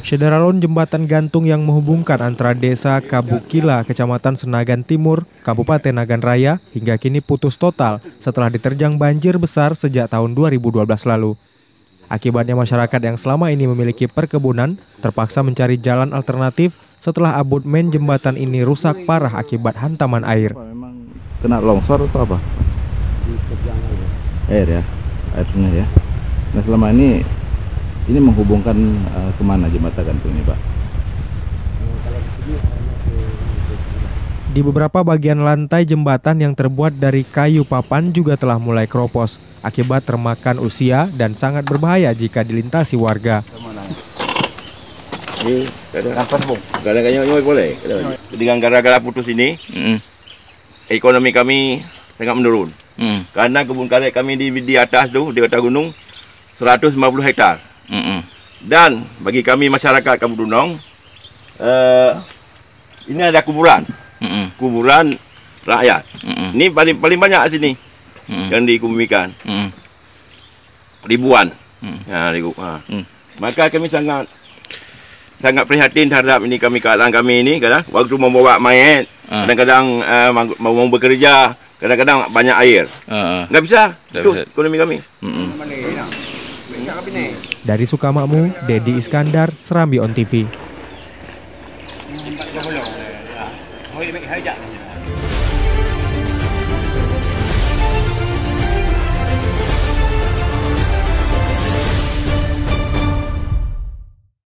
Syederalun jembatan gantung yang menghubungkan antara desa Kabukila, Kecamatan Senagan Timur, Kabupaten Nagan Raya, hingga kini putus total setelah diterjang banjir besar sejak tahun 2012 lalu. Akibatnya masyarakat yang selama ini memiliki perkebunan terpaksa mencari jalan alternatif setelah abutmen jembatan ini rusak parah akibat hantaman air. Memang kena longsor atau apa? Air ya, air sungai ya. Nah selama ini menghubungkan kemana jembatan gantung ini, Pak? Di beberapa bagian lantai jembatan yang terbuat dari kayu papan juga telah mulai keropos akibat termakan usia dan sangat berbahaya jika dilintasi warga. Ini kadang-kadang boleh. Dengan gara-gara putus ini, ekonomi kami sangat menurun. Karena kebun karet kami di atas tu, di atas gunung, 150 hektar. Dan bagi kami masyarakat Kampung Dunong, ini ada kuburan. Kuburan rakyat. Ini paling banyak sini yang dikubumikan. Ribuan. Maka kami sangat prihatin terhadap ini keadaan kami ini. Kadang waktu membawa mayat, kadang-kadang mau bekerja, kadang-kadang banyak air. Nggak bisa. Itu ekonomi kami. Dari Sukamakmur, Dedi Iskandar, Serambi On TV.